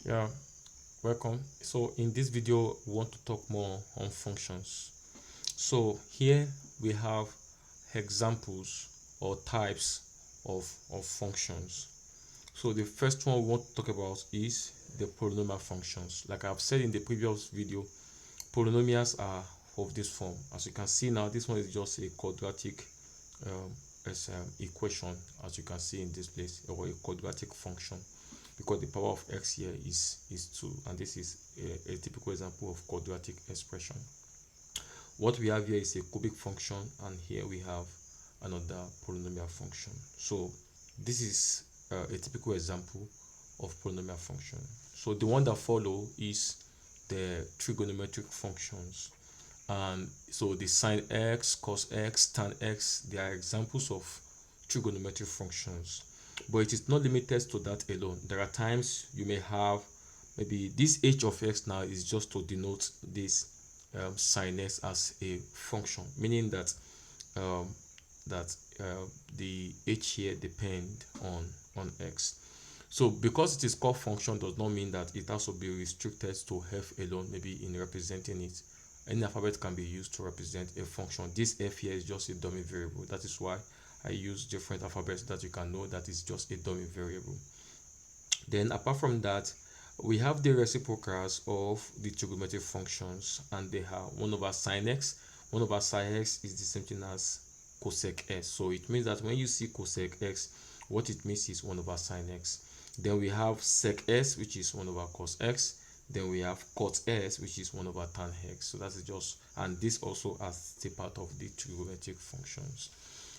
Yeah, welcome. So in this video, we want to talk more on functions. So here we have examples or types of functions. So the first one we want to talk about is the polynomial functions. Like I've said in the previous video, polynomials are of this form. As you can see now, this one is just a quadratic equation, as you can see in this place, or a quadratic function, because the power of x here is 2, and this is a typical example of quadratic expression. What we have here is a cubic function, and here we have another polynomial function. So this is a typical example of polynomial function. So the one that follow is the trigonometric functions, and so the sine x, cos x, tan x, they are examples of trigonometric functions. But it is not limited to that alone. There are times you may have maybe this h of x now is just to denote this sine x as a function, meaning that um, the h here depend on x. So because it is called function does not mean that it has to be restricted to f alone, maybe in representing it. Any alphabet can be used to represent a function. This f here is just a dummy variable. That is why I use different alphabets so that you can know that it's just a dummy variable. Then apart from that, we have the reciprocals of the trigonometric functions, and they are 1 over sine x. 1 over sine x is the same thing as cosec x. So it means that when you see cosec x, what it means is 1 over sine x. Then we have sec s, which is 1 over cos x. Then we have cot s, which is 1 over tan x. So that's just, and this also as a part of the trigonometric functions.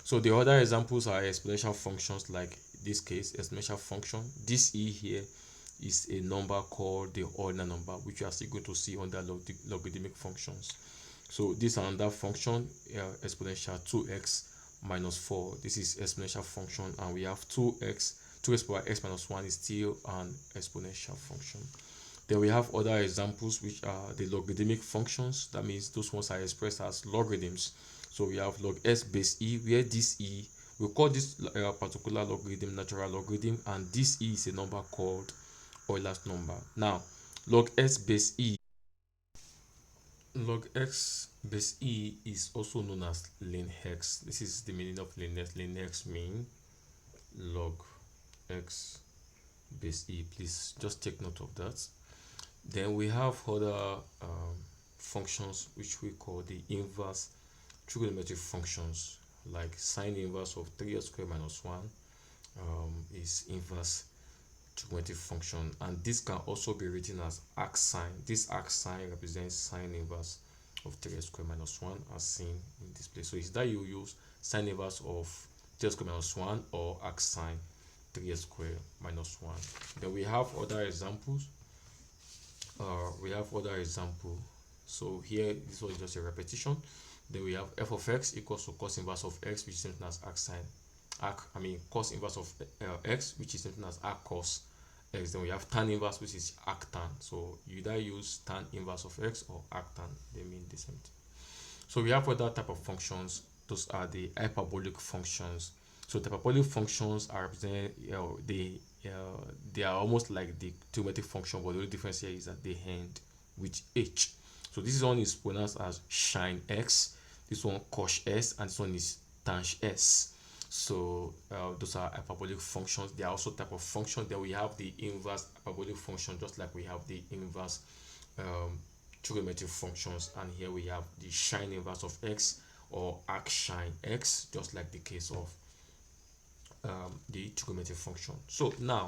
So the other examples are exponential functions, like this case, exponential function. This e here is a number called the ordinal number, which you are still going to see under logarithmic functions. So this is another function, exponential 2x minus 4. This is exponential function, and we have 2x power x minus 1 is still an exponential function. Then we have other examples, which are the logarithmic functions. That means those ones are expressed as logarithms. So we have log s base e, where this e, we call this particular logarithm natural logarithm, and this e is a number called Euler's number. Now, log x base e is also known as ln x. This is the meaning of ln x. Ln x mean log x base e. Please just take note of that. Then we have other functions which we call the inverse trigonometric functions, like sine inverse of 3x squared minus 1 is inverse trigonometric function, and this can also be written as arc sine. This arc sine represents sine inverse of 3x squared minus 1, as seen in this place. So it's that you use sine inverse of 3x squared minus 1 or arc sine 3x squared minus 1. Then we have other examples. So here this was just a repetition. Then we have f of x equals to cos inverse of x, which is something as cos inverse of x, which is something as arc cos x. Then we have tan inverse, which is arc tan. So you either use tan inverse of x or arc tan, they mean the same thing. So we have other type of functions. Those are the hyperbolic functions. So the hyperbolic functions are represented, they are almost like the trigonometric function, but the only difference here is that they end with h. So this one is pronounced as sin x, this one cos s, and this one is tan s. So those are hyperbolic functions. They are also type of function. Then we have the inverse hyperbolic function, just like we have the inverse trigonometric functions, and here we have the sin inverse of x or arc sin x, just like the case of the trigonometric function. So now